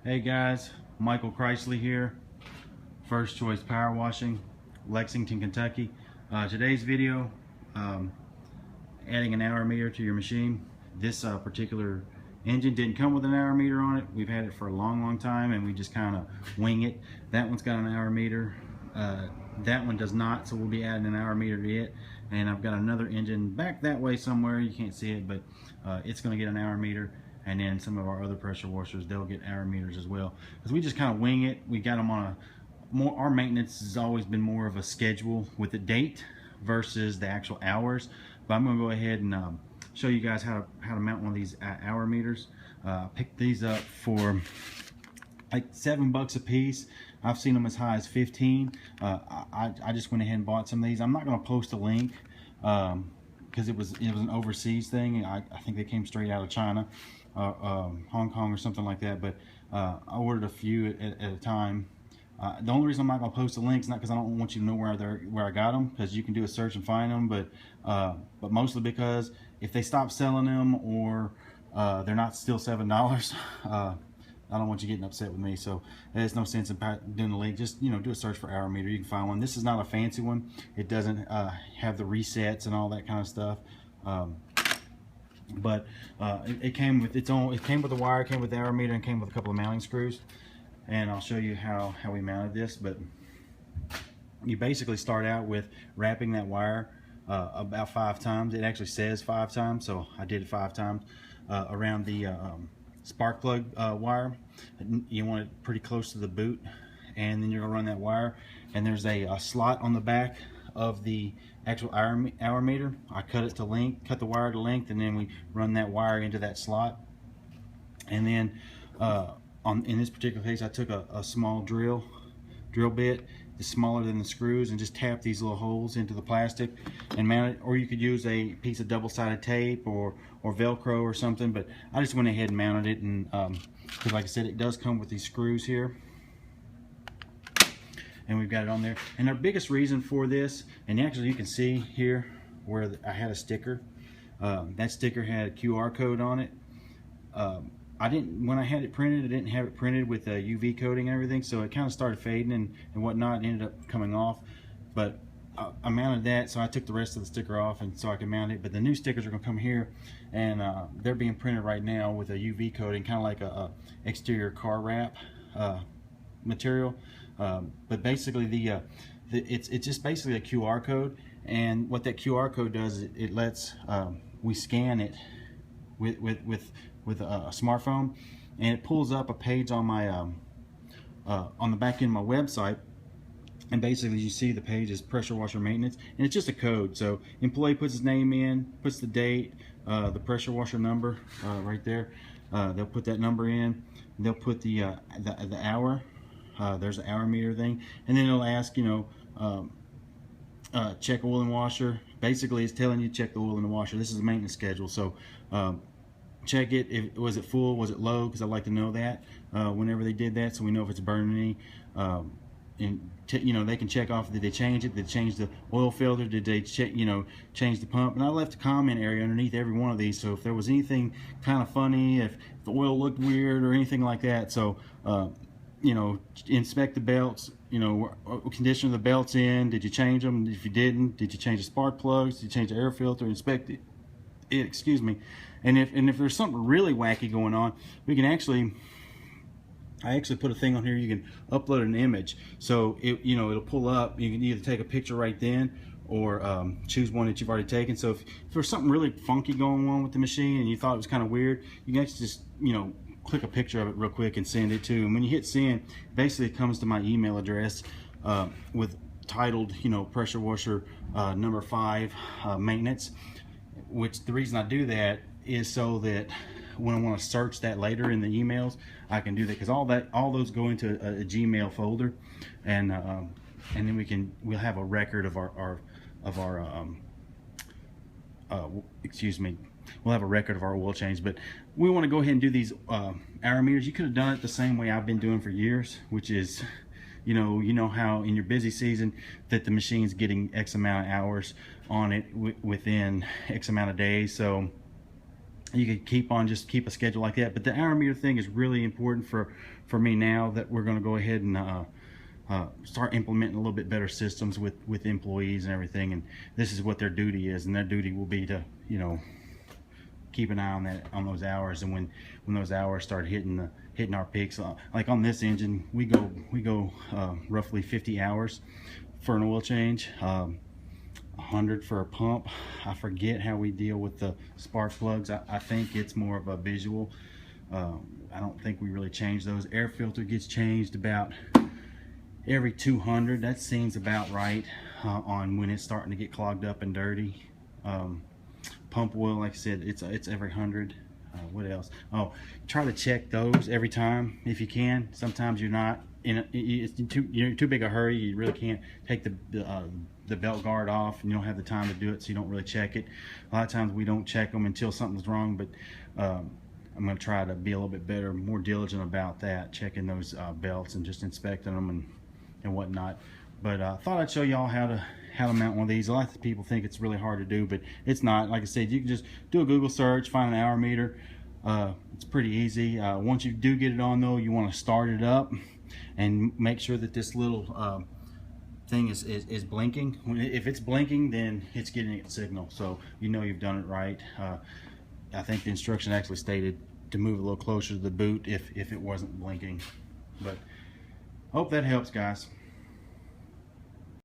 Hey guys, Michael Chrysler here, First Choice Power Washing, Lexington, Kentucky. Today's video, adding an hour meter to your machine. This particular engine didn't come with an hour meter on it. We've had it for a long time and we just kind of wing it. That one's got an hour meter. That one does not, so we'll be adding an hour meter to it. And I've got another engine back that way somewhere, you can't see it, but it's going to get an hour meter. And then some of our other pressure washers, they'll get hour meters as well. Because we just kind of wing it. We got them on our maintenance has always been more of a schedule with the date versus the actual hours. But I'm going to go ahead and show you guys how to mount one of these hour meters. Picked these up for like $7 a piece. I've seen them as high as 15. I just went ahead and bought some of these. I'm not going to post a link because it was an overseas thing. I think they came straight out of China, Hong Kong or something like that. But I ordered a few at a time. The only reason I'm not going to post the links, not because I don't want you to know where I got them, because you can do a search and find them, but mostly because if they stop selling them or they're not still $7, I don't want you getting upset with me. So there's no sense in doing the link. Just do a search for hour meter. You can find one. This is not a fancy one. It doesn't have the resets and all that kind of stuff. But it came with its own. It came with a wire, came with the hour meter, and came with a couple of mounting screws. And I'll show you how we mounted this. But you basically start out with wrapping that wire about 5 times. It actually says 5 times, so I did it 5 times around the spark plug wire. You want it pretty close to the boot, and then you're gonna run that wire. And there's a slot on the back of the actual hour meter. I cut the wire to length, and then we run that wire into that slot. And then in this particular case, I took a small drill bit, it's smaller than the screws, and just tap these little holes into the plastic and mount it. Or you could use a piece of double-sided tape or Velcro or something, but I just went ahead and mounted it. And because like I said, it does come with these screws here, and we've got it on there. And our biggest reason for this, and actually you can see here where I had a sticker. That sticker had a QR code on it. When I had it printed, I didn't have it printed with UV coating and everything, so it kind of started fading and whatnot, and ended up coming off. But I mounted that, so I took the rest of the sticker off, and so I could mount it. But the new stickers are going to come here, and they're being printed right now with a UV coating, kind of like a exterior car wrap material. But basically, it's just basically a QR code, and what that QR code does is it lets we scan it with a smartphone, and it pulls up a page on my on the back end of my website. And basically, you see the page is pressure washer maintenance, and it's just a code. So employee puts his name in, puts the date, the pressure washer number right there. They'll put that number in. They'll put the hour. There's an hour meter thing, and then it'll ask, check oil and washer. Basically, it's telling you check the oil in the washer. This is a maintenance schedule, so check it. Was it full? Was it low? Because I like to know that whenever they did that, so we know if it's burning any. And they can check off, did they change it? Did they change the oil filter? Did they check, change the pump? And I left a comment area underneath every one of these, so if there was anything kind of funny, if the oil looked weird or anything like that, so inspect the belts, condition of the belts in. Did you change them? If you didn't, did you change the spark plugs? Did you change the air filter? Inspect it. Excuse me. And if there's something really wacky going on, we can I actually put a thing on here. You can upload an image, so it'll pull up. You can either take a picture right then, or choose one that you've already taken. So if there's something really funky going on with the machine and you thought it was kind of weird, you can actually just click a picture of it real quick and send it to. And when you hit send, basically it comes to my email address with titled pressure washer number 5 maintenance. Which the reason I do that is so that when I want to search that later in the emails, I can do that, because all those go into a Gmail folder, and then we'll have a record of our we'll have a record of our oil change. But we want to go ahead and do these hour meters. You could have done it the same way I've been doing for years, which is you know how in your busy season that the machine's getting X amount of hours on it within X amount of days. So you could keep a schedule like that. But the hour meter thing is really important for me now that we're going to go ahead and start implementing a little bit better systems with employees and everything. And this is what their duty is, and their duty will be to, you know, keep an eye on those hours. And when those hours start hitting our peaks, like on this engine, we go roughly 50 hours for an oil change, 100 for a pump. I forget how we deal with the spark plugs. I think it's more of a visual. I don't think we really change those. Air filter gets changed about every 200. That seems about right on when it's starting to get clogged up and dirty. Pump oil, like I said, it's every 100. What else? Oh, try to check those every time if you can. Sometimes you're not you're too big a hurry. You really can't take the belt guard off, and you don't have the time to do it, so you don't really check it. A lot of times we don't check them until something's wrong, but I'm going to try to be a little bit better, more diligent about that, checking those belts and just inspecting them and whatnot. But I thought I'd show y'all how to mount one of these. A lot of people think it's really hard to do, but it's not. Like I said, you can just do a Google search, find an hour meter. It's pretty easy. Once you do get it on though, you want to start it up and make sure that this little thing is blinking. If it's blinking, then it's getting its signal, so you know you've done it right. I think the instruction actually stated to move a little closer to the boot if it wasn't blinking. But hope that helps, guys.